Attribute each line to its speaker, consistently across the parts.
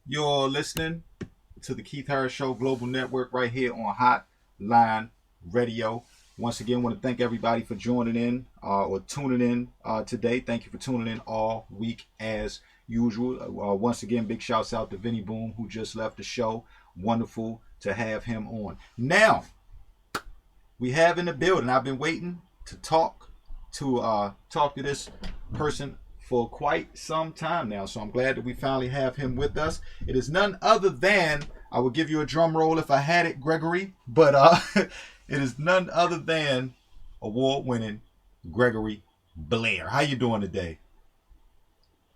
Speaker 1: You're listening to the Keith Harris Show Global Network right here on Hotline Radio. Once again, I want to thank everybody for joining in or tuning in today. Thank you for tuning in all week as usual. Once again, big shouts out to Vinny Boom, who just left the show. Wonderful to have him on. Now, we have in the building. I've been waiting to talk to this person for quite some time now, so I'm glad that we finally have him with us. It is none other than, I would give you a drum roll if I had it, Gregory, but it is none other than award-winning Gregory Blair. How you doing today?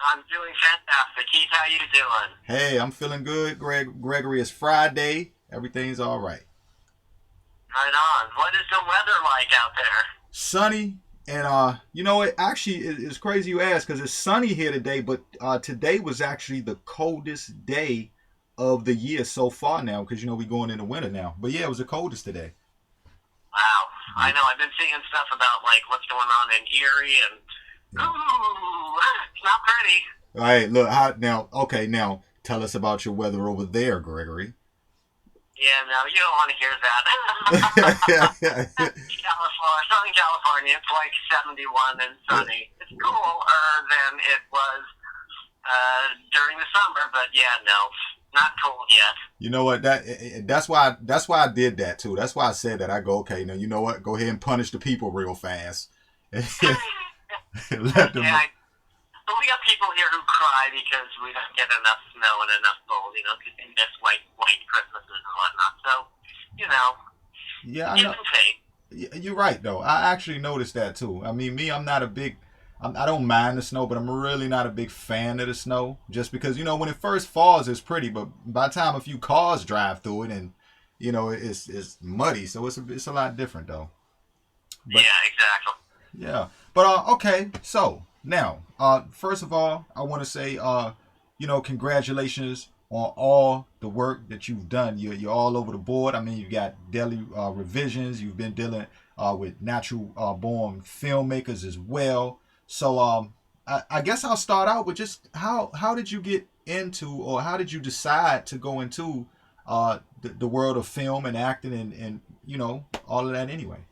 Speaker 2: I'm doing fantastic. Keith, how you doing?
Speaker 1: Hey, I'm feeling good, Gregory. It's Friday. Everything's all right.
Speaker 2: Right on. What is the weather like out there?
Speaker 1: Sunny. And, you know, it actually is crazy you ask because it's sunny here today, but today was actually the coldest day of the year so far now because, you know, we're going into winter now. But, yeah, it was the coldest today.
Speaker 2: Wow. I know. I've been seeing stuff about, like, what's going on in Erie, and, ooh, it's not pretty.
Speaker 1: All right, look, now, tell us about your weather over there, Gregory.
Speaker 2: Yeah, no, you don't want to hear that. California, Southern California, it's like 71 and sunny. It's cooler than it was during the summer, but yeah, no, not cold yet.
Speaker 1: You know what? That's why I did that too. That's why I said that. I go, okay, now you know what? Go ahead and punish the people real fast. Let them.
Speaker 2: Yeah, but we got people here who cry because we don't get enough snow and enough cold, you know, because they miss white Christmases and whatnot. So, you know,
Speaker 1: yeah, I
Speaker 2: give
Speaker 1: know.
Speaker 2: and take.
Speaker 1: You're right, though. I actually noticed that, too. I mean, I'm not a big... I don't mind the snow, but I'm really not a big fan of the snow. Just because, you know, when it first falls, it's pretty, but by the time a few cars drive through it and, you know, it's muddy, so it's a lot different, though. But,
Speaker 2: yeah, exactly.
Speaker 1: Yeah. But, okay, so... Now, first of all, I want to say, you know, congratulations on all the work that you've done. You're all over the board. I mean, you've got daily revisions. You've been dealing with natural born filmmakers as well. So I guess I'll start out with just how did you get into, or how did you decide to go into the world of film and acting and you know, all of that anyway?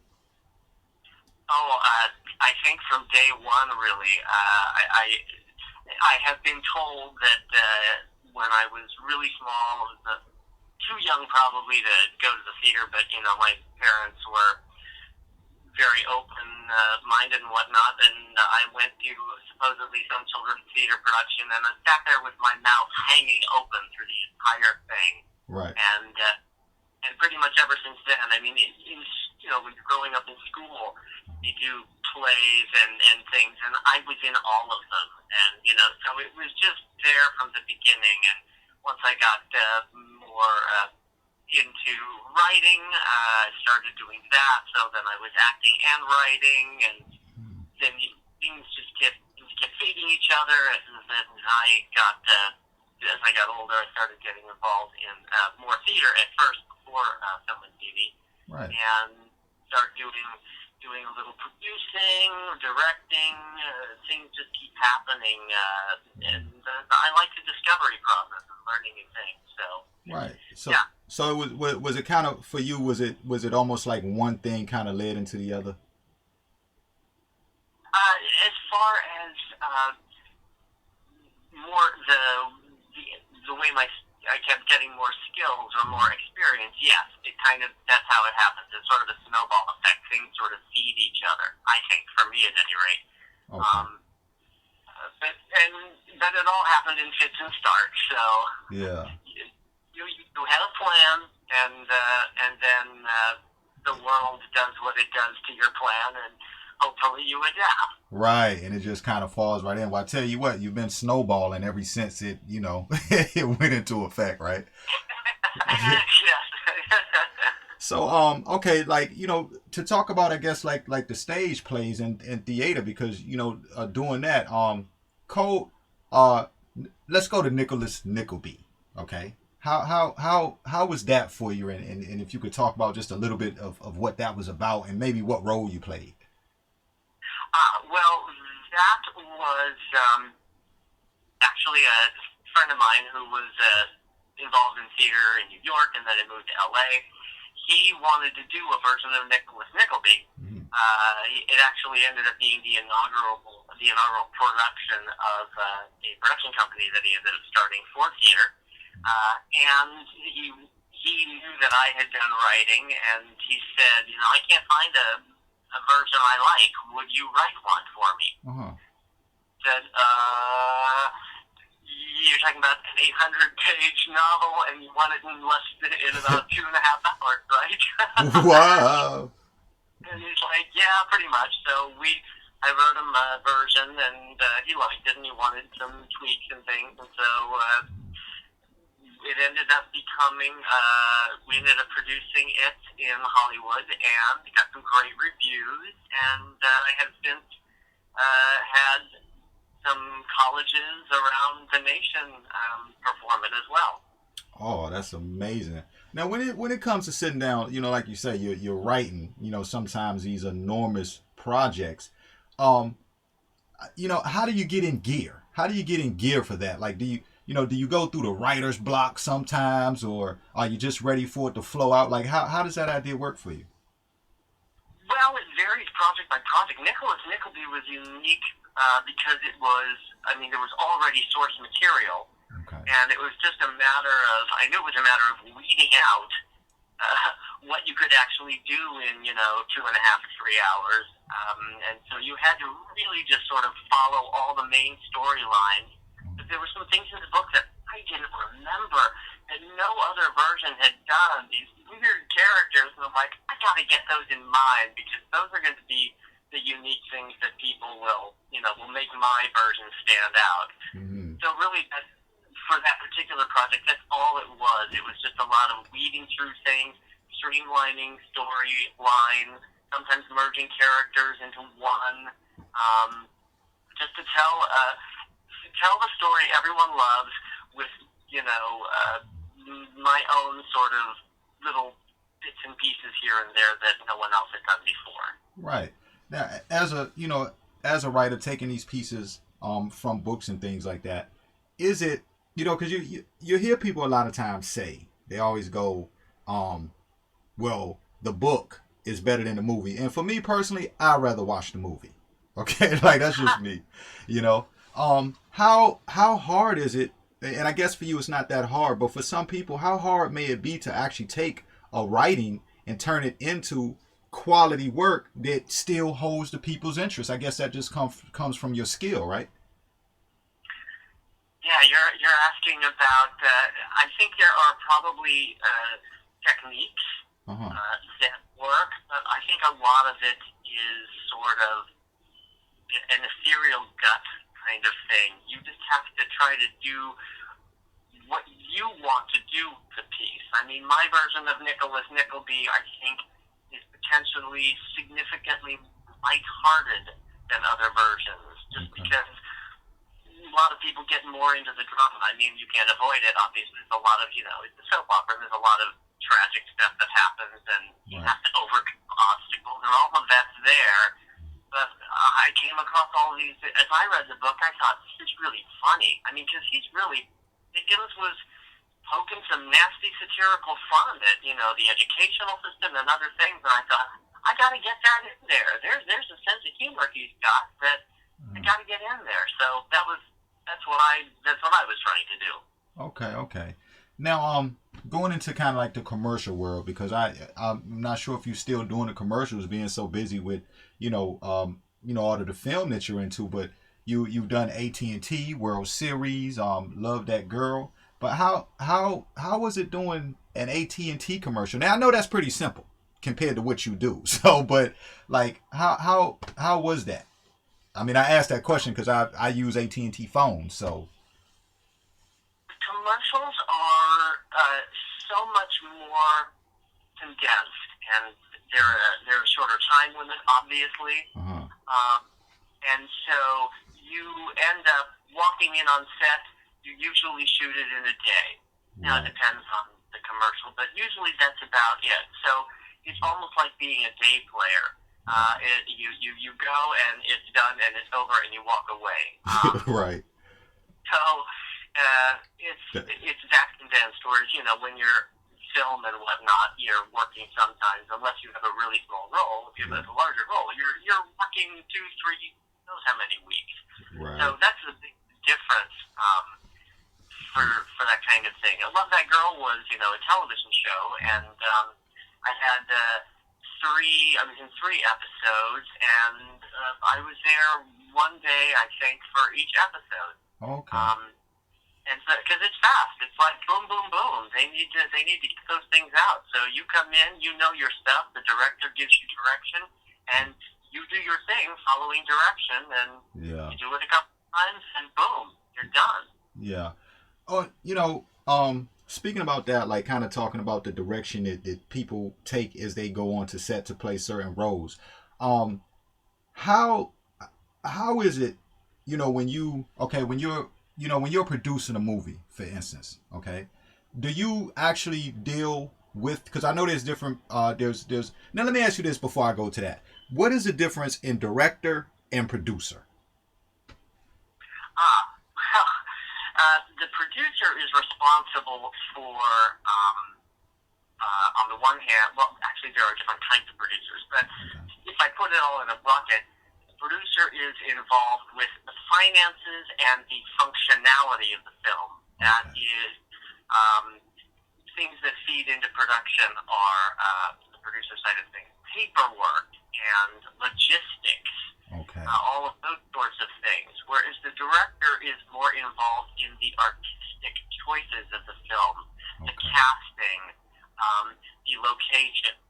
Speaker 2: Oh, I think from day one, really, I have been told that when I was really small, too young probably to go to the theater, but, you know, my parents were very open-minded and whatnot, and I went to supposedly some children's theater production, and I sat there with my mouth hanging open through the entire thing.
Speaker 1: Right.
Speaker 2: And pretty much ever since then, I mean, you know, when you're growing up in school, you do plays and things, and I was in all of them. And, you know, so it was just there from the beginning. And once I got more into writing, I started doing that. So then I was acting and writing, and then things just kept feeding each other. And then as I got older, I started getting involved in more theater at first before film and TV.
Speaker 1: Right.
Speaker 2: And started doing a little producing, directing. Things just keep happening, and I like the discovery process and learning new things. So
Speaker 1: right. So
Speaker 2: yeah.
Speaker 1: So was it kind of for you? Was it almost like one thing kind of led into the other?
Speaker 2: As far as more the way I kept getting more skills or more experience, yes, that's how it happens. It's sort of a snowball effect. Things sort of feed each other, I think, for me at any rate.
Speaker 1: Okay.
Speaker 2: But it all happened in fits and starts. So
Speaker 1: yeah,
Speaker 2: you had a plan, and then the world does what it does to your plan, and hopefully you adapt.
Speaker 1: Right, and it just kind of falls right in. Well, I tell you what, you've been snowballing ever since it, you know, it went into effect, right?
Speaker 2: Yes.
Speaker 1: So, okay, like, you know, to talk about, I guess, like the stage plays and theater, because, you know, doing that, Cole, let's go to Nicholas Nickleby, okay? How was that for you, and if you could talk about just a little bit of what that was about and maybe what role you played.
Speaker 2: Well, That was actually a friend of mine who was involved in theater in New York, and then he moved to L.A. He wanted to do a version of Nicholas Nickleby.
Speaker 1: Mm-hmm.
Speaker 2: It actually ended up being the inaugural production of a production company that he ended up starting for theater. And he knew that I had done writing, and he said, I can't find a version I like. Would you write one for me?
Speaker 1: Uh-huh.
Speaker 2: Said, you're talking about an 800-page novel, and you want it in about 2.5 hours, right?
Speaker 1: Wow.
Speaker 2: And he's like, yeah, pretty much. So I wrote him a version, and he liked it, and he wanted some tweaks and things, and so it ended up becoming, we ended up producing it in Hollywood, and it got some great reviews, and I have since had some colleges around the nation perform it as well.
Speaker 1: Oh, that's amazing. Now, when it comes to sitting down, like you say, you're writing, sometimes these enormous projects. How do you get in gear? How do you get in gear for that? Like, do you go through the writer's block sometimes, or are you just ready for it to flow out? Like, how does that idea work for you?
Speaker 2: Well, it varies project by project. Nicholas Nickleby was unique because there was already source material.
Speaker 1: Okay.
Speaker 2: And it was just I knew it was a matter of weeding out what you could actually do in, 2.5 to 3 hours. And so you had to really just sort of follow all the main storylines. But there were some things in the book that I didn't remember that no other version had done. These weird characters, and I'm like, I got to get those in mind because those are going to be the unique things that people will make my version stand out.
Speaker 1: Mm-hmm.
Speaker 2: So really, for that particular project, that's all it was. It was just a lot of weeding through things, streamlining storylines, sometimes merging characters into one, just to tell the story everyone loves with, my own sort of little bits and pieces here and there that no one else had done before.
Speaker 1: Right. Now, as a writer, taking these pieces from books and things like that, is it, because you hear people a lot of times say, they always go, well, the book is better than the movie. And for me personally, I'd rather watch the movie. Okay, like that's just me. How hard is it? And I guess for you it's not that hard, but for some people, how hard may it be to actually take a writing and turn it into quality work that still holds the people's interest? I guess that just comes from your skill, right?
Speaker 2: Yeah, you're asking about. I think there are probably techniques that work, but I think a lot of it is sort of an ethereal gut kind of thing. You just have to try to do what you want to do with the piece. I mean, my version of Nicholas Nickleby, I think, is potentially significantly lighthearted than other versions, just because a lot of people get more into the drama. I mean, you can't avoid it, obviously. There's a lot of, it's a soap opera, and there's a lot of tragic stuff that happens, and you have to overcome obstacles, and all of that's there. But I came across all these, as I read the book, I thought, this is really funny. I mean, because Gibbons was poking some nasty satirical fun at, the educational system and other things, and I thought, I got to get that in there. There's a sense of humor he's got that I got to get in there. So that's what I was trying to do.
Speaker 1: Okay. Now, going into kind of like the commercial world, because I'm not sure if you're still doing the commercials, being so busy with all of the film that you're into, but you've done AT&T World Series, Love That Girl. But how was it doing an AT&T commercial? Now I know that's pretty simple compared to what you do. So, but like how was that? I mean, I asked that question because I use AT&T phones, so.
Speaker 2: Commercials are so much more condensed, and they're a shorter time limit, obviously. And so you end up walking in on set. You usually shoot it in a day. Now it depends on the commercial, but usually that's about it. So it's almost like being a day player. You go and it's done and it's over and you walk away.
Speaker 1: Right.
Speaker 2: So it's Zach and Vince, whereas when you're film and whatnot, you're working sometimes, unless you have a really small role. If you have a larger role, you're working 2, 3, who knows how many weeks.
Speaker 1: Right.
Speaker 2: So that's the big difference for that kind of thing. I Love That Girl was a television show, and I had I was in 3 episodes, and I was there one day, I think, for each episode.
Speaker 1: Okay.
Speaker 2: And so, because it's fast, it's like boom, boom, boom. They need to get those things out. So you come in, you know your stuff. The director gives you direction, and you do your thing following direction, and you do it a couple times, and boom, you're done.
Speaker 1: Yeah. Oh, speaking about that, like kind of talking about the direction that people take as they go on to set to play certain roles. How is it, when you're producing a movie, for instance, okay, do you actually deal with, because I know there's different, there's, now let me ask you this before I go to that. What is the difference in director and producer?
Speaker 2: The producer is responsible for, on the one hand, well, actually there are different kinds of producers, but if I put it all in a bucket, the producer is involved with the finances and the functionality of the film. That is, things that feed into production are the producer side of things. Paperwork and logistics. All of those sorts of things. Whereas the director is more involved in the artistic choices of the film, the casting, the locations,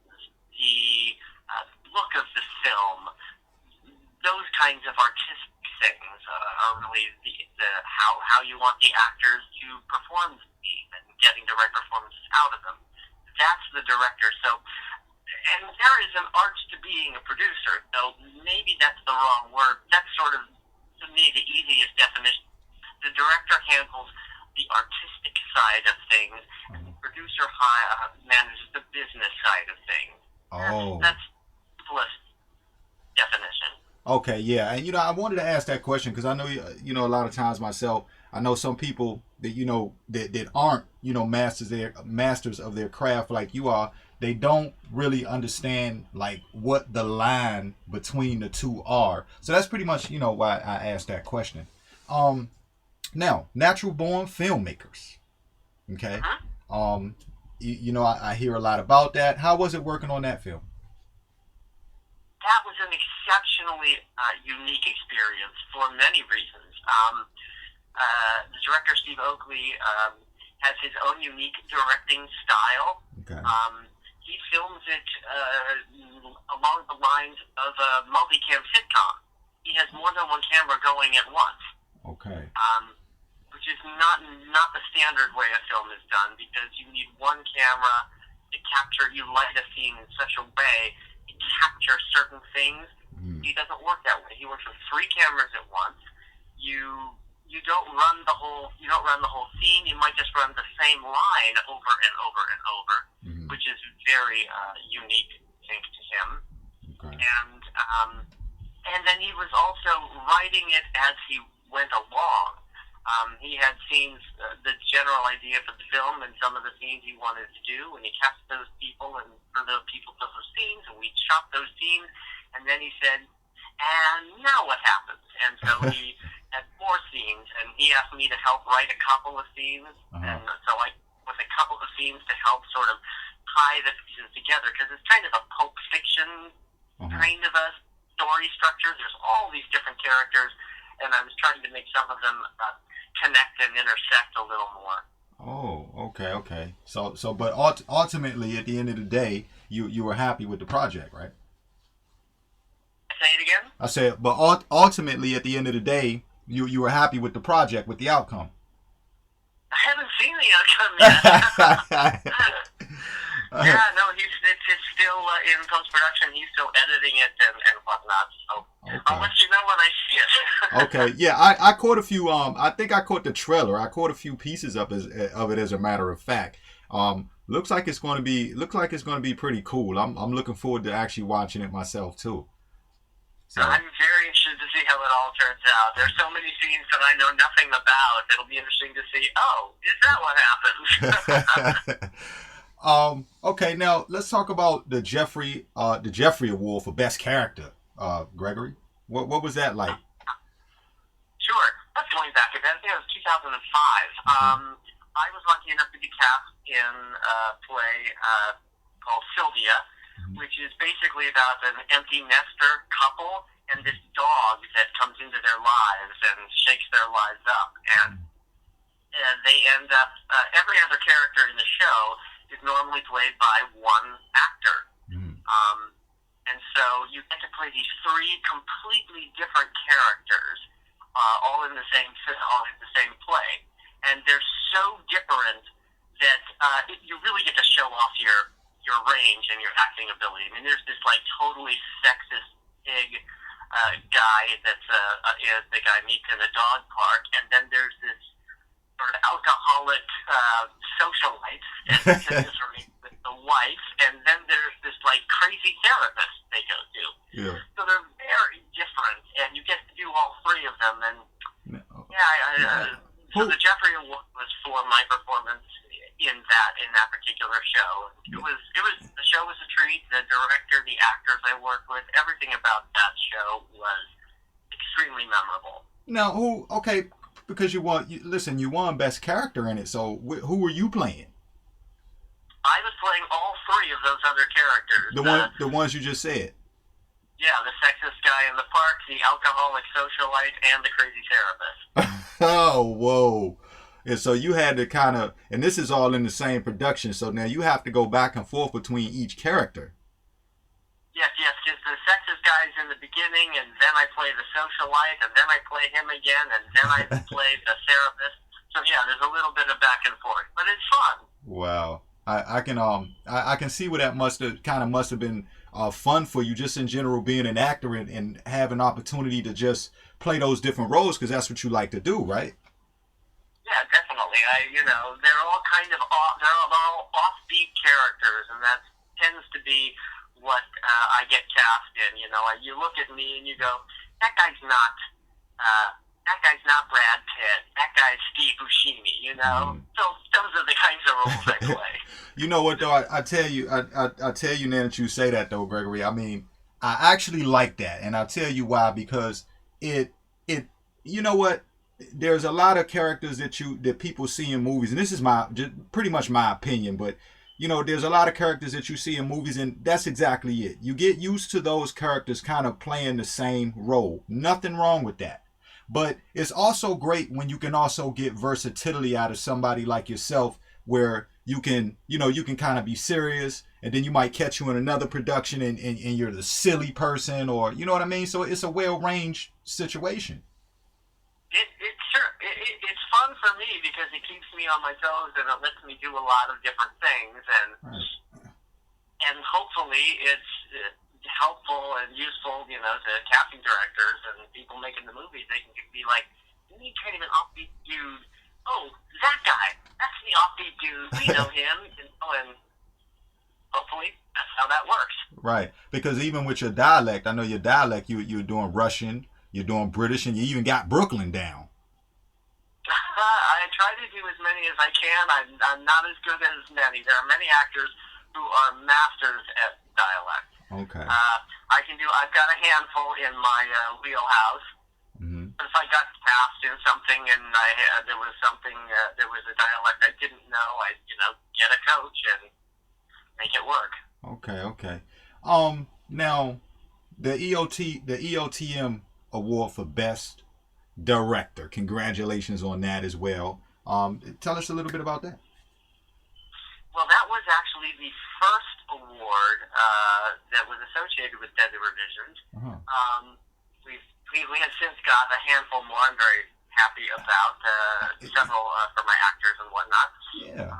Speaker 2: the look of the film. Those kinds of artistic things are really the how you want the actors to perform the scene and getting the right performances out of them. That's the director. So. And there is an art to being a producer, so maybe that's the wrong word. That's sort of, to me, the easiest definition. The director handles the artistic side of things, and the producer manages the business side of things. That's the simplest definition.
Speaker 1: Okay, yeah. And, I wanted to ask that question because I know, a lot of times myself, I know some people that, that aren't, masters of their craft like you are. They don't really understand like what the line between the two are. So that's pretty much, why I asked that question. Now, natural born filmmakers. Okay. I hear a lot about that. How was it working on that film?
Speaker 2: That was an exceptionally unique experience for many reasons. The director, Steve Oakley, has his own unique directing style. He films it along the lines of a multicam sitcom. He has more than one camera going at once. Which is not the standard way a film is done, because you need one camera to capture. You light a scene in such a way to capture certain things. He doesn't work that way. He works with 3 cameras at once. You don't run the whole scene. You might just run the same line over and over and over, which is very unique, I think, to him. And then he was also writing it as he went along. He had scenes, the general idea for the film, and some of the scenes he wanted to do, and he cast those people, and for the people to those scenes, and we shot those scenes, and then he said, and now what happens? And so he had 4 scenes, and he asked me to help write a couple of scenes, and so I with a couple of scenes to help sort of tie the pieces together, because it's kind of a Pulp Fiction kind of a story structure. There's all these different characters, and I was trying to make some of them connect and intersect a little more.
Speaker 1: Okay. So, but ultimately, at the end of the day, you were happy with the project, right?
Speaker 2: Say it again?
Speaker 1: I said, but ultimately, at the end of the day, you were happy with the project, with the outcome.
Speaker 2: I haven't seen the outcome yet. Yeah, no, it's still in post-production. He's still editing it and whatnot. So I'll let you know when I see it.
Speaker 1: Okay, yeah, I caught a few. I think I caught the trailer. I caught a few pieces of it, as a matter of fact. Looks like it's going to be pretty cool. I'm looking forward to actually watching it myself too. So
Speaker 2: I'm very interested to see how it all turns out. There's so many scenes that I know nothing about. It'll be interesting to see, oh, is that what happens?
Speaker 1: okay, now let's talk about the Jeffrey Award for Best Character. Gregory, what was that like?
Speaker 2: Sure. That's going back a bit. I think it was 2005. I was lucky enough to be cast in a play called Sylvia, which is basically about an empty nester couple and this dog that comes into their lives and shakes their lives up. And they end up, every other character in the show is normally played by one actor. And so you get to play these three completely different characters, all in the same play. And they're so different that you really get to show off your range and your acting ability. I mean, there's this like totally sexist pig guy that's the guy meets in a dog park, and then there's this sort of alcoholic socialite and with the wife, and then there's this like crazy therapist they go to.
Speaker 1: Yeah.
Speaker 2: So they're very different, and you get to do all three of them. And so the Jeffrey Award was for my performance in that particular show. The show was a treat. The director, the actors I worked with, everything about that show was extremely memorable.
Speaker 1: Now, because you won Best Character in it. So who were you playing?
Speaker 2: I was playing all three of those other characters.
Speaker 1: The ones you just said.
Speaker 2: Yeah, the sexist guy in the park, the alcoholic socialite, and the crazy therapist.
Speaker 1: Oh, whoa. And so you had to kind of, and this is all in the same production, so now you have to go back and forth between each character.
Speaker 2: Yes, because the sexist guy's in the beginning, and then I play the socialite, and then I play him again, and then I play the therapist. So yeah, there's a little bit of back and forth, but it's fun.
Speaker 1: Wow. I can see where that must have been fun for you, just in general, being an actor and have an opportunity to just play those different roles, because that's what you like to do, right?
Speaker 2: Yeah, definitely. They're all kind of offbeat characters, and that tends to be what I get cast in. You look at me and you go, that guy's not Brad Pitt. That guy's Steve Buscemi. So those are the kinds of roles I play.
Speaker 1: You know what though? I tell you now that you say that though, Gregory. I mean, I actually like that, and I'll tell you why. Because it you know what? There's a lot of characters that people see in movies, and this is pretty much my opinion, but there's a lot of characters that you see in movies, and that's exactly it. You get used to those characters kind of playing the same role. Nothing wrong with that. But it's also great when you can also get versatility out of somebody like yourself, where you can kind of be serious, and then you might catch you in another production and you're the silly person, or you know what I mean? So it's a well-ranged situation.
Speaker 2: It's fun for me because it keeps me on my toes and it lets me do a lot of different things, and hopefully it's helpful and useful, to casting directors and people making the movies. They can be like, we need kind of an offbeat dude. Oh, that guy, that's the offbeat dude. We know him, and hopefully that's how that works.
Speaker 1: Right, because even with your dialect, I know your dialect, you're doing Russian, you're doing British, and you even got Brooklyn down.
Speaker 2: I try to do as many as I can. I'm not as good as many. There are many actors who are masters at dialect.
Speaker 1: Okay.
Speaker 2: I've got a handful in my wheelhouse.
Speaker 1: Mm-hmm.
Speaker 2: But if I got cast in something and there was a dialect I didn't know, I'd get a coach and make it work.
Speaker 1: Okay. Now the EOTM Award for Best Director. Congratulations on that as well. Tell us a little bit about that.
Speaker 2: Well, that was actually the first award that was associated with Deadly Revisions.
Speaker 1: Uh-huh.
Speaker 2: We have since got a handful more. I'm very happy about several for my actors and whatnot.
Speaker 1: Yeah.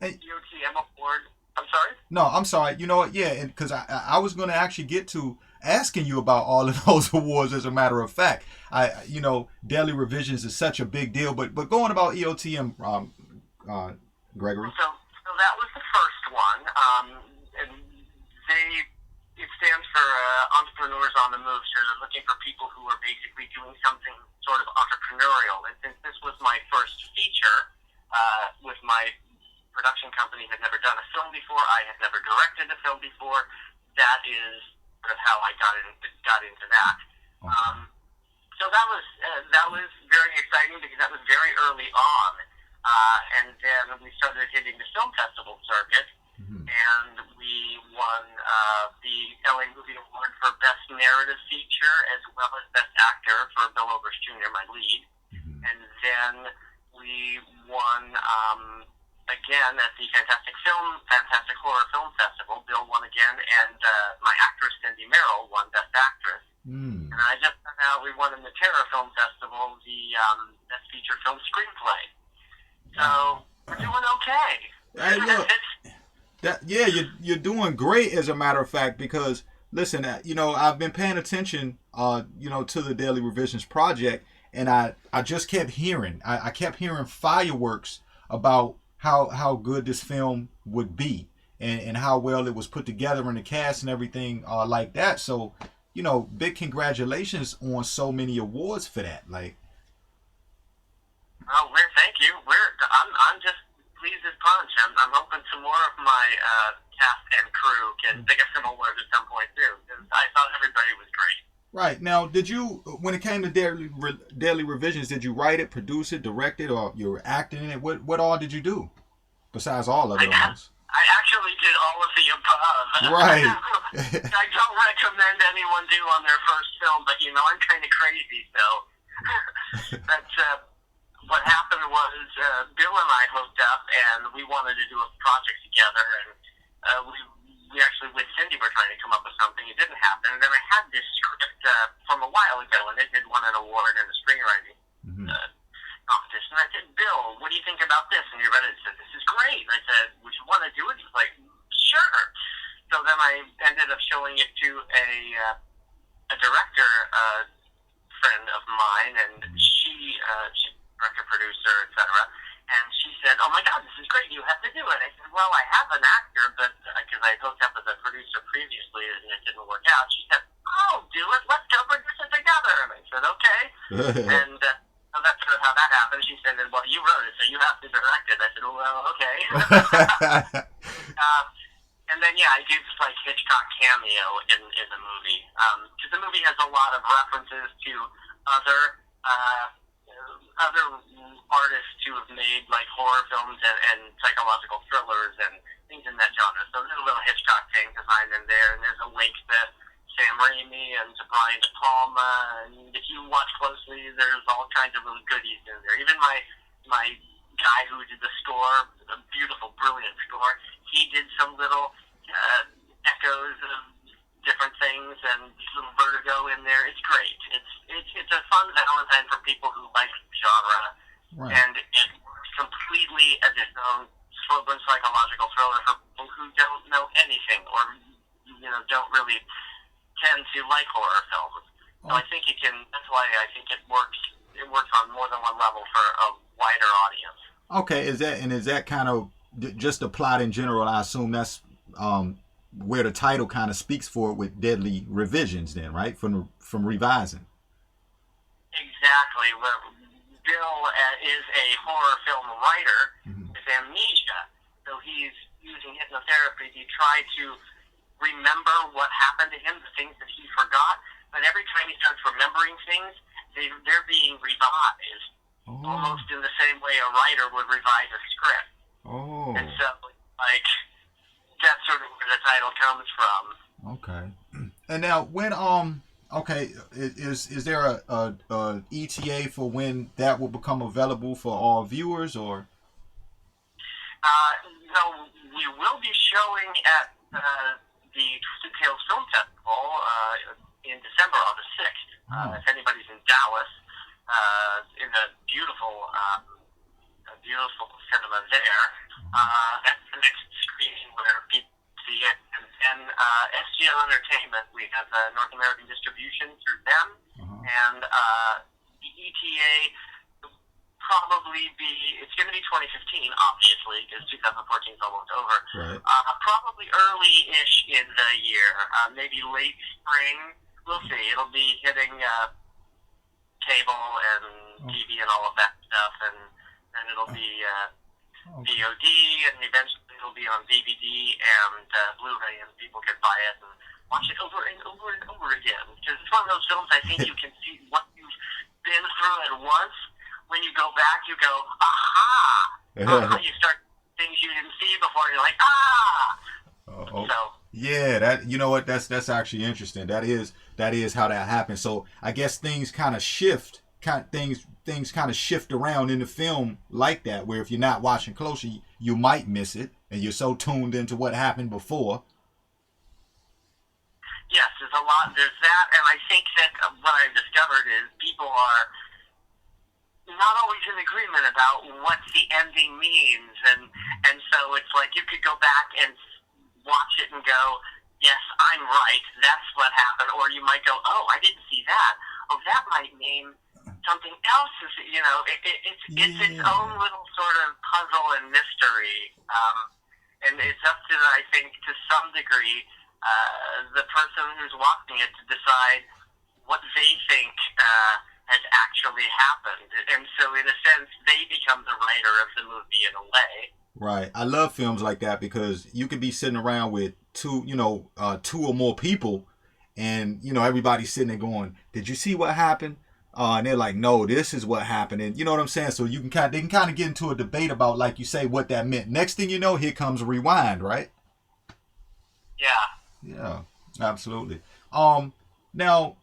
Speaker 2: EOTM Award. I'm sorry?
Speaker 1: No, I'm sorry. You know what? Yeah, because I was going to actually get to asking you about all of those awards. As a matter of fact, Deadly Revisions is such a big deal. But going about EOTM, Gregory.
Speaker 2: So that was the entrepreneurs on the move. So they're looking for people who are basically doing something sort of entrepreneurial. And since this was my first feature with my production company, had never done a film before, I had never directed a film before. That is sort of how I got into that.
Speaker 1: Okay.
Speaker 2: So that was very exciting because that was very early on, and then we started hitting the film festival circuit, and we won the LA Movie Award for Best Narrative Feature as well as Best Actor for Bill Oberst Jr., my lead, and then we won again at the Fantastic Horror Film Festival. Bill won again, and my actress Cindy Merrill won Best Actress. And I just found out we won in the Terror Film Festival the Best Feature Film Screenplay. So we're doing okay.
Speaker 1: Hey, look, you're doing great, as a matter of fact, because listen, I've been paying attention, to the Daily Revisions project, and I just kept hearing, I kept hearing fireworks about how good this film would be, and how well it was put together in the cast and everything like that. So, big congratulations on so many awards for that. Like,
Speaker 2: oh, thank you. I'm just pleased as punch. I'm hoping some more of my cast and crew can pick up some awards at some point too, because I thought everybody was great.
Speaker 1: Right. Now, did you, when it came to Daily Revisions, did you write it, produce it, direct it, or you were acting in it? What all did you do besides all of it?
Speaker 2: I actually did all of the above.
Speaker 1: Right.
Speaker 2: I don't recommend anyone do on their first film, but I'm kind of crazy, so that's what happened was Bill and I hooked up, and we wanted to do a project together, and we actually, with Cindy, were trying to come up with something. It didn't happen, and then I had this script from a while ago, and they did won an award in the screenwriting competition. And I said, Bill, what do you think about this? And he read it and said, this is great. And I said, would you want to do it? He was like, sure. So then I ended up showing it to a director friend of mine, and she's director, producer, etc. And she said, oh my God, this is great. You have to do it. I said, well, I have an actor, but because I hooked up with a producer previously and it didn't work out. She said, oh, do it. Let's go produce it together. And I said, okay. And so that's sort of how that happened. She said, well, you wrote it, so you have to direct it. I said, well, okay. And then, I do this like Hitchcock cameo in the movie. Because the movie has a lot of references to other artists who have made like horror films and psychological thrillers and things in that genre. So there's a little Hitchcock thing designed in there, and there's a link to Sam Raimi and to Brian De Palma. And if you watch closely, there's all kinds of really goodies in there. Even my guy who did the score, a beautiful, brilliant score, he did some little echoes of different things and little Vertigo in there. It's great. It's a fun Valentine for people who like genre,
Speaker 1: right.
Speaker 2: And it works completely as its own slow-burn psychological thriller for people who don't know anything or don't really tend to like horror films. So I think it can. That's why I think it works. It works on more than one level for a wider audience.
Speaker 1: Okay, is that kind of just the plot in general? I assume that's where the title kind of speaks for it with Deadly Revisions, then, right? From revising.
Speaker 2: Exactly. Bill is a horror film writer with amnesia, so he's using hypnotherapy to try to remember what happened to him, the things that he forgot. But every time he starts remembering things, they're being revised, almost in the same way a writer would revise a script. Oh. And so, that's sort of where the title comes from.
Speaker 1: Okay. And now, when is there a ETA for when that will become available for all viewers, or?
Speaker 2: No, we will be showing at the Twisted Tales Film Festival in December on the 6th. If anybody's in Dallas, in a beautiful cinema there. That's the next screening where people see it. And then SGL Entertainment, we have North American distribution through them. And the ETA, probably probably be, it's going to be 2015, obviously, because 2014 is almost over.
Speaker 1: Right.
Speaker 2: Probably early-ish in the year, maybe late spring. We'll see. It'll be hitting cable and TV and all of that stuff, and it'll be VOD, and eventually it'll be on DVD and Blu-ray, and people can buy it and watch it over and over and over again. Because it's one of those films I think you can see what you've been through at once. When you go back, you go, aha! You start things you didn't see before, and you're like, ah! So.
Speaker 1: Yeah, that, you know what, that's actually interesting. That is how that happens. So I guess things kind of shift, things kind of shift around in the film like that, where if you're not watching closely, you might miss it, and you're so tuned into what happened before.
Speaker 2: Yes, there's a lot. There's that, and I think that what I've discovered is people are not always in agreement about what the ending means, and so it's like you could go back and watch it and go, yes, I'm right, that's what happened, or you might go, oh, I didn't see that. Oh, that might mean something else. It's its own little sort of puzzle and mystery, and it's up to, I think, to some degree, the person who's watching it to decide what they think has actually happened. And so, in a sense, they become the writer of the movie in a way.
Speaker 1: Right. I love films like that because you could be sitting around with two or more people, and everybody's sitting there going, "Did you see what happened?" And they're like, "No, this is what happened." And you know what I'm saying? So they can kind of get into a debate about, like you say, what that meant. Next thing you know, here comes a rewind, right?
Speaker 2: Yeah.
Speaker 1: Yeah, absolutely. Now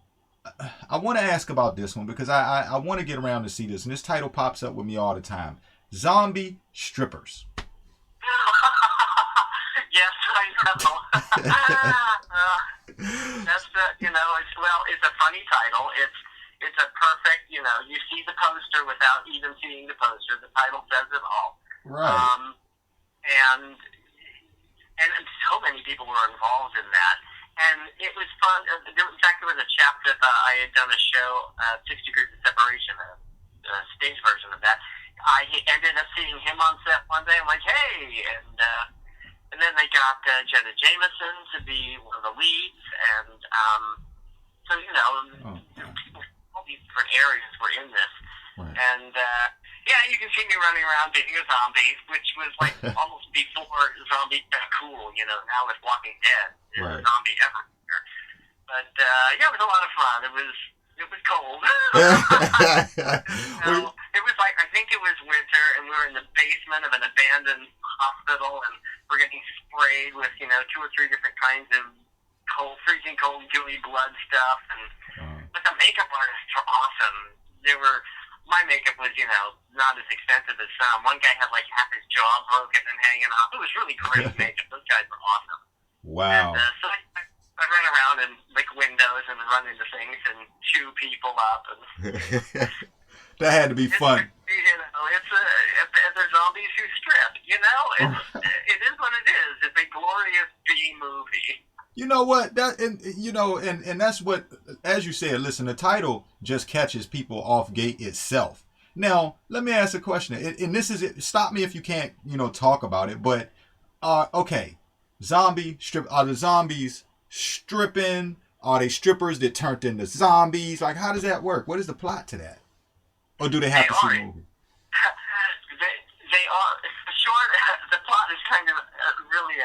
Speaker 1: I want to ask about this one because I want to get around to see this, and this title pops up with me all the time: Zombie Strippers.
Speaker 2: Yes, I know. That's it's a funny title. It's a perfect, you see the poster without even seeing the poster. The title says it all.
Speaker 1: Right.
Speaker 2: And so many people were involved in that. And it was fun. In fact, there was a chap that I had done a show, 6 Degrees of Separation, a stage version of that. I ended up seeing him on set one day. I'm like, hey, and then they got Jenna Jameson to be one of the leads, and so people from all these different areas were in this,
Speaker 1: right.
Speaker 2: And you can see me running around being a zombie, which was like almost before zombie got cool. Now with Walking Dead, there's a zombie everywhere. But it was a lot of fun. It was cold. It was like, I think it was winter, and we were in the basement of an abandoned hospital, and we're getting sprayed with 2 or 3 different kinds of freezing cold, gooey blood stuff. But the makeup artists were awesome. My makeup was, not as expensive as some. One guy had like half his jaw broken and hanging off. It was really great makeup. Those guys were awesome.
Speaker 1: Wow.
Speaker 2: And, so I run around and lick windows and run into things and chew people up. And
Speaker 1: that had to be fun.
Speaker 2: They're zombies who strip. It is what it is. It's a glorious B movie.
Speaker 1: You know what? And that's what, as you said, listen, the title just catches people off gate itself. Now, let me ask a question. And this is it. Stop me if you can't, talk about it. But, okay, zombie strip. Are the zombies stripping? Are they strippers that turned into zombies? Like, how does that work? What is the plot to that? Or do they have to see the movie?
Speaker 2: They are. Short. The plot is kind of really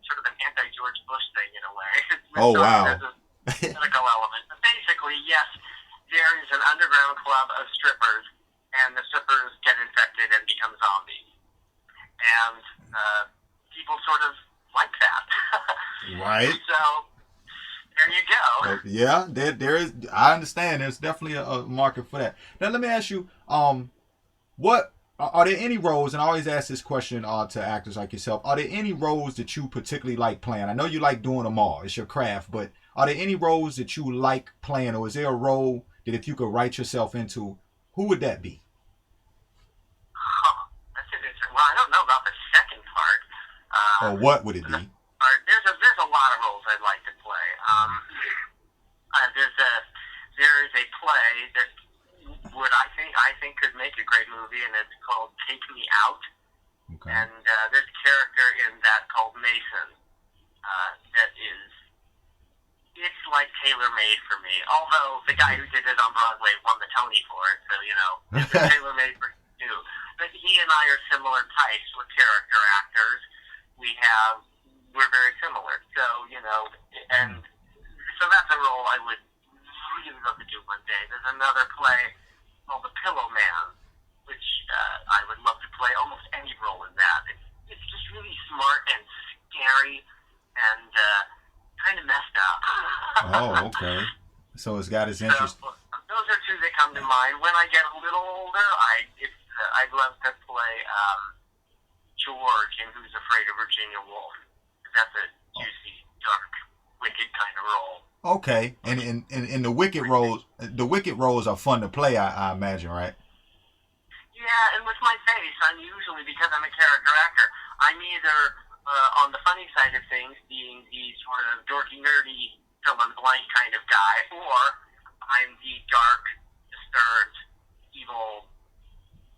Speaker 2: sort of an anti-George Bush thing in a way.
Speaker 1: Oh, wow.
Speaker 2: There's a political element. But basically, yes, there is an underground club of strippers, and the strippers get infected and become zombies. And people sort of like that.
Speaker 1: Right.
Speaker 2: So there you go.
Speaker 1: Yeah, there is. I understand. There's definitely a market for that. Now, let me ask you, what are there any roles? And I always ask this question to actors like yourself. Are there any roles that you particularly like playing? I know you like doing them all. It's your craft, but are there any roles that you like playing, or is there a role that if you could write yourself into, who would that be?
Speaker 2: That's interesting. Well, I don't know about the second part.
Speaker 1: Or what would it be?
Speaker 2: There's a lot of roles I'd like to play. There is a play that I I think could make a great movie, and it's called Take Me Out.
Speaker 1: Okay.
Speaker 2: And there's a character in that called Mason that is, it's like tailor-made for me. Although the guy who did it on Broadway won the Tony for it, so, you know, it's tailor-made for him too. But he and I are similar types with character actors. We're very similar. So, you know, and so that's a role I would really love to do one day. There's another play called The Pillow Man, which I would love to play almost any role in that. It's just really smart and scary and kind of messed up.
Speaker 1: Oh, okay. So it's got its interest.
Speaker 2: So, those are two that come to mind. When I get a little older, I'd love to play George in Who's Afraid of Virginia Woolf. That's a juicy, dark, wicked kind of role.
Speaker 1: Okay, and in the Wicked roles are fun to play, I imagine, right?
Speaker 2: Yeah, and with my face, I'm usually, because I'm a character actor, I'm either on the funny side of things, being the sort of dorky, nerdy, fill-in-the-blank kind of guy, or I'm the dark, disturbed, evil,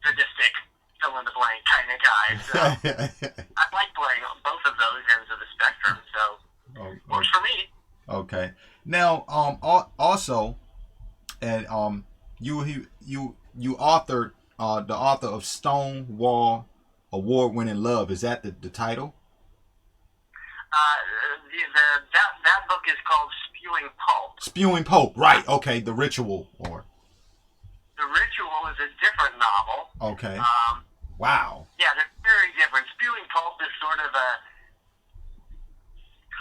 Speaker 2: sadistic, fill-in-the-blank kind of guy. So I like playing both of those ends of the spectrum, so works for me.
Speaker 1: Okay. Now, also, and you authored the author of Stonewall Award-winning Love. Is that the title?
Speaker 2: That book is called Spewing Pulp.
Speaker 1: Spewing Pulp, right? Okay, The Ritual, or
Speaker 2: The Ritual is a different novel.
Speaker 1: Okay. Wow.
Speaker 2: Yeah, they're very different. Spewing Pulp is sort of a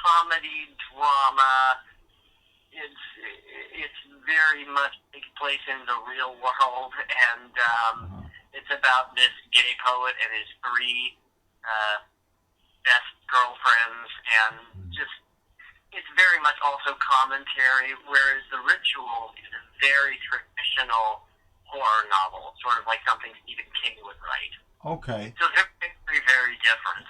Speaker 2: comedy drama. It's very much takes place in the real world, and it's about this gay poet and his three best girlfriends, and just it's very much also commentary. Whereas The Ritual is a very traditional horror novel, sort of like something Stephen King would write.
Speaker 1: Okay.
Speaker 2: So they're very, very different.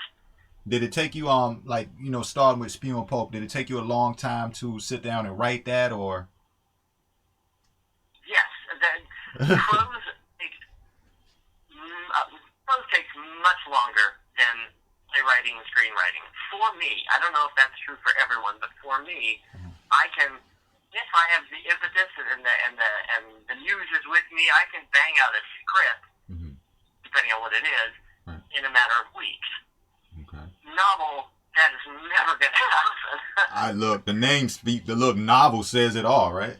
Speaker 1: Did it take you like, you know, starting with Spewing Pulp, did it take you a long time to sit down and write that, or?
Speaker 2: Yes, prose takes much longer than playwriting and screenwriting. For me, I don't know if that's true for everyone, but for me, I can, if I have the impetus and the muse is with me, I can bang out a script, depending on what it is, in a matter of weeks. Novel, that is never going to happen.
Speaker 1: Look, the name the look novel says it all, right?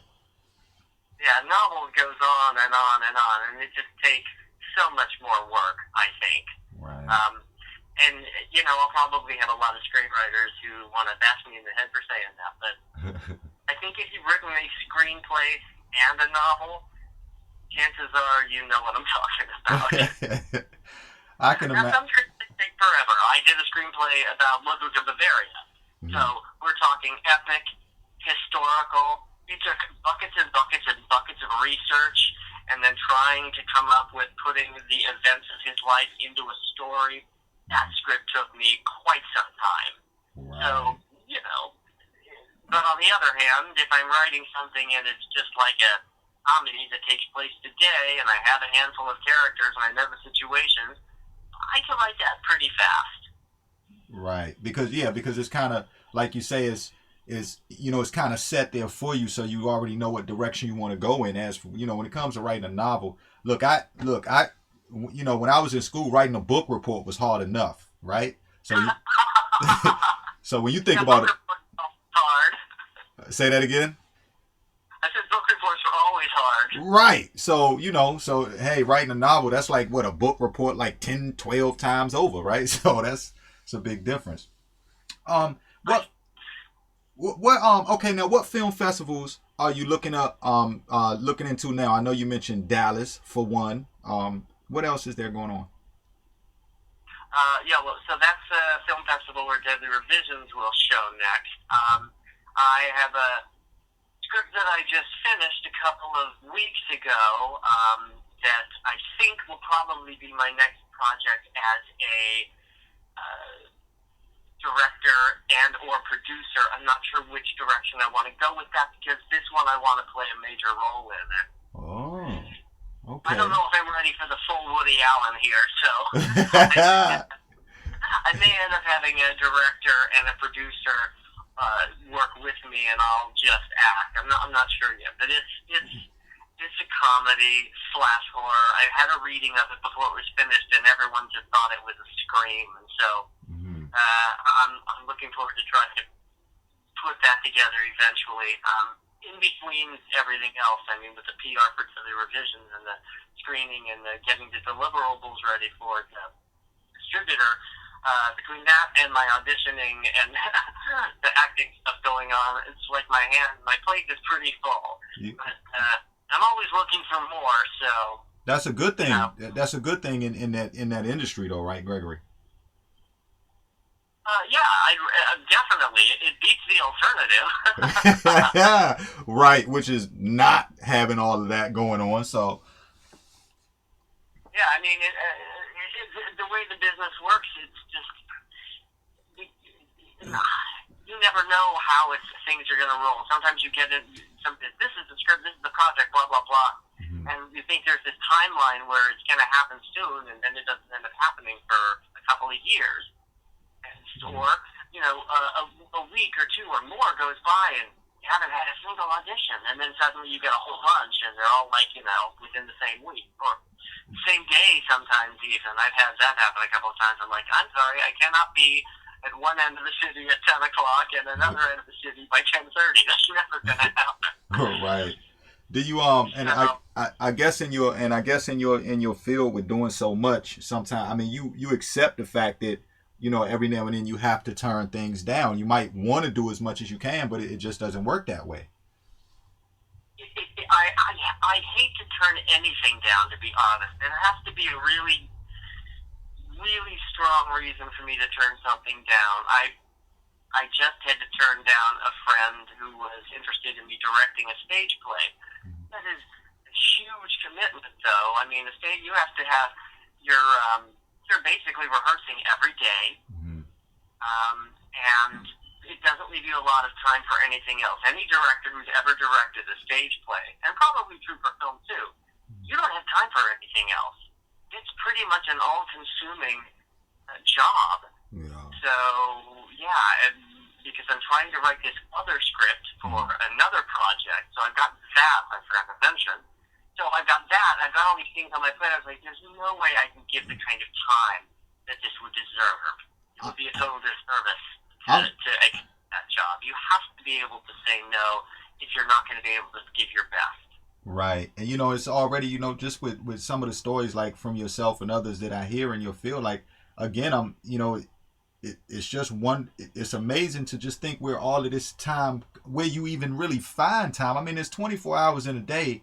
Speaker 2: Yeah, novel goes on and on and on, and it just takes so much more work, I think.
Speaker 1: Right.
Speaker 2: And, you know, I'll probably have a lot of screenwriters who want to bash me in the head for saying that, but I think if you've written a screenplay and a novel, chances are you know what I'm talking about.
Speaker 1: I can imagine.
Speaker 2: Some screenplays take forever. I did a screenplay about Ludwig of Bavaria. So we're talking epic, historical. It took buckets and buckets and buckets of research, and then trying to come up with putting the events of his life into a story. That script took me quite some time. Right. So, you know, but on the other hand, if I'm writing something and it's just like a comedy that takes place today, and I have a handful of characters and I know the situations, I can write that pretty fast.
Speaker 1: Right, because it's kind of like you say, is you know, it's kind of set there for you, so you already know what direction you want to go in. As for, you know, when it comes to writing a novel, I you know, when I was in school, writing a book report was hard enough, right? So so when you think about it,
Speaker 2: hard.
Speaker 1: Say that again.
Speaker 2: I said book reports are always hard.
Speaker 1: Right. So, you know, hey, writing a novel, that's like what, a book report like 10, 12 times over, right? So it's a big difference. Okay, now what film festivals are you looking into now? I know you mentioned Dallas for one. What else is there going on?
Speaker 2: So that's a film festival where Deadly Revisions will show next. I have a script that I just finished a couple of weeks ago that I think will probably be my next project as a director and or producer. I'm not sure which direction I want to go with that, because this one I want to play a major role in it.
Speaker 1: Oh,
Speaker 2: I don't know if I'm ready for the full Woody Allen here, so I may end up having a director and a producer work with me, and I'll just act. I'm not sure yet, but it's a comedy / horror. I had a reading of it before it was finished, and everyone just thought it was a scream, and so I'm looking forward to trying to put that together eventually. In between everything else, I mean, with the PR for the revisions and the screening and the getting the deliverables ready for the distributor, between that and my auditioning and the acting stuff going on, it's like my plate is pretty full. But I'm always looking for more, so
Speaker 1: that's a good thing. That's a good thing in that industry, though, right, Gregory?
Speaker 2: Definitely. It beats the alternative.
Speaker 1: Right, which is not having all of that going on. So,
Speaker 2: yeah, I mean, the way the business works, it's just you never know how things are going to roll. Sometimes you get this is the script, this is the project, blah blah blah, and you think there's this timeline where it's going to happen soon, and then it doesn't end up happening for a couple of years. Or, a week or two or more goes by and you haven't had a single audition, and then suddenly you get a whole bunch, and they're all like, within the same week or same day sometimes even. I've had that happen a couple of times. I'm like, I'm sorry, I cannot be at one end of the city at 10 o'clock and another end of the city by 10:30. That's never going to happen.
Speaker 1: Right. Do you and I guess in your field with doing so much, sometimes, I mean, you accept the fact that every now and then you have to turn things down. You might want to do as much as you can, but it just doesn't work that way.
Speaker 2: I hate to turn anything down, to be honest. And it has to be a really, really strong reason for me to turn something down. I just had to turn down a friend who was interested in me directing a stage play. That is a huge commitment, though. I mean, you have to have you're basically rehearsing every day, and it doesn't leave you a lot of time for anything else. Any director who's ever directed a stage play, and probably true for film too, you don't have time for anything else. It's pretty much an all-consuming job.
Speaker 1: Yeah.
Speaker 2: So, yeah, because I'm trying to write this other script for another project, so I've got that I forgot to mention. So I've got that, I've got all these things on my plate. I was like, there's no way I can give the kind of time that this would deserve. It would be a total disservice to accept that job. You have to be able to say no if you're not going to be able to give your best.
Speaker 1: Right. And, it's already, just with some of the stories, like from yourself and others that I hear in your field, like, again, it's just it's amazing to just think where all of this time, where you even really find time. I mean, there's 24 hours in a day,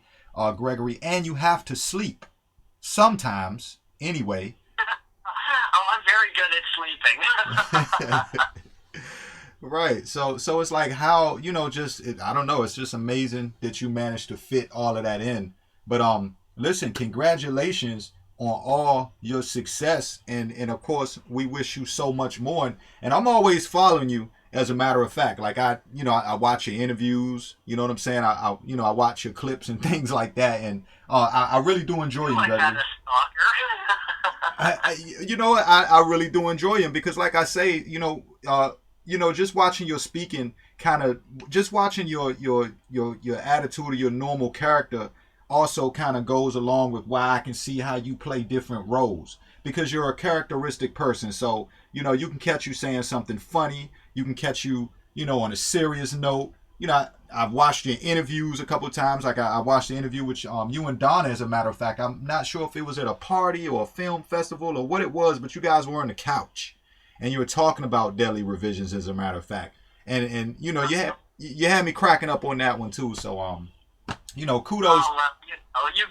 Speaker 1: Gregory, and you have to sleep sometimes anyway.
Speaker 2: Oh, I'm very good at sleeping.
Speaker 1: Right. So it's like how, I don't know, it's just amazing that you managed to fit all of that in. But listen, congratulations on all your success, and of course we wish you so much more, and I'm always following you. As a matter of fact, like I watch your interviews, you know what I'm saying? I watch your clips and things like that, and I really do enjoy you.
Speaker 2: Like that, a stalker.
Speaker 1: I really do enjoy him because, like I say, just watching your speaking, just watching your attitude or your normal character, also kind of goes along with why I can see how you play different roles, because you're a characteristic person. So you can catch you saying something funny. You can catch you, on a serious note. I've watched your interviews a couple of times. Like I watched the interview with you and Donna, as a matter of fact. I'm not sure if it was at a party or a film festival or what it was, but you guys were on the couch and you were talking about deadly revisions, as a matter of fact. And you had me cracking up on that one too. So kudos.
Speaker 2: You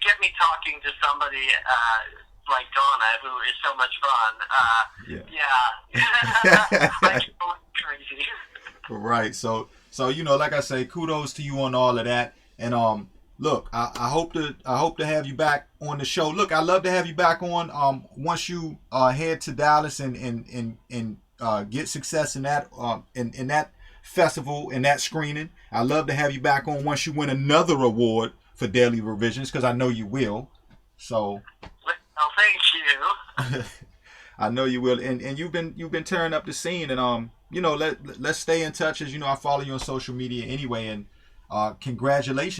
Speaker 2: get me talking to somebody like Donna, who is so much fun. Yeah. I go crazy.
Speaker 1: Right. So like I say, kudos to you on all of that. And look, I hope to have you back on the show. Look, I'd love to have you back on once you head to Dallas and get success in that festival and that screening. I'd love to have you back on once you win another award for daily revisions, because I know you will. So
Speaker 2: Well, thank you.
Speaker 1: I know you will, and you've been tearing up the scene, and let's stay in touch. As you know, I follow you on social media anyway, and congratulations.